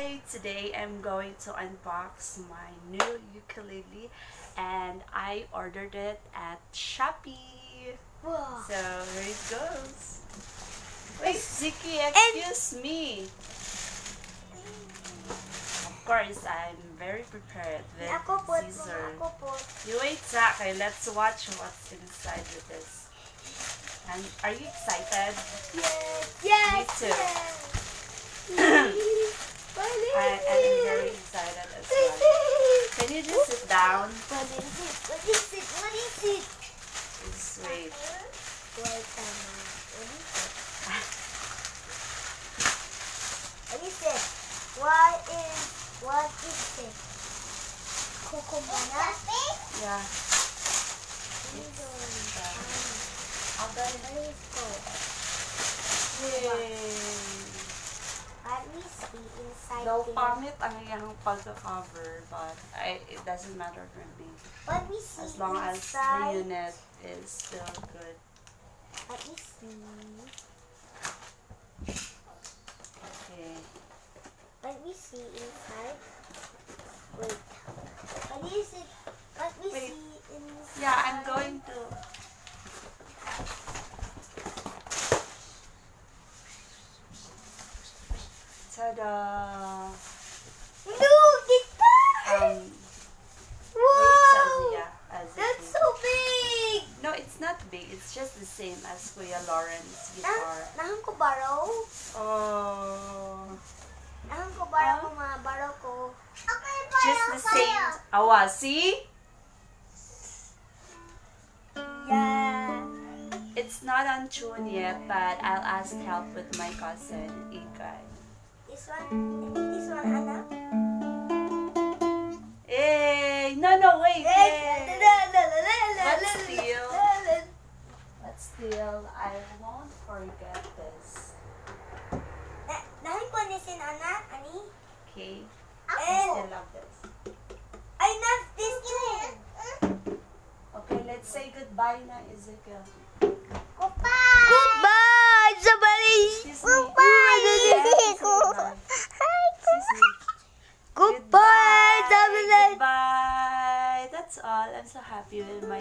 Hi! Today I'm going to unbox my new ukulele and I ordered it at Shopee. Wow. So here it goes. Wait, Ziki, excuse me. Of course, I'm very prepared with scissors. You wait, Zach. Okay, let's watch what's inside with this. And are you excited? Yes. Me too. I am very excited as well. Can you just sit down? What is it? Just wait. What is it? What is it? Kukumana? Yeah. Yay! Let me see inside Though there. pangit ang iyang pagka-cover, but it doesn't matter for me. Let me see As long as inside. the unit is still good. Let me see. Okay. Let me see inside. Wait. What is it? Let me Wait. see inside. Yeah, I'm going to... Ta-da! Look at that! Wow! Wait, That's so big! No, it's not big. It's just the same as Kuya Lauren's guitar. Nahan ko baraw? Oh... Nahan ko baraw ko mga baraw ko. Okay, Just the same. Awa, see? Yeah. It's not on tune yet, but I'll ask help with my cousin, Ikay. This one, Anna? Hey! No, wait! Hey. But still, I won't forget this. Nahan ko ni sin Anna, Ani? Okay? I And still love this. I love this too. Okay, let's say goodbye na, Ezekiel. Goodbye! Goodbye! Somebody! Excuse me. Goodbye! Excuse me. Goodbye! Goodbye! That's all. I'm so happy with my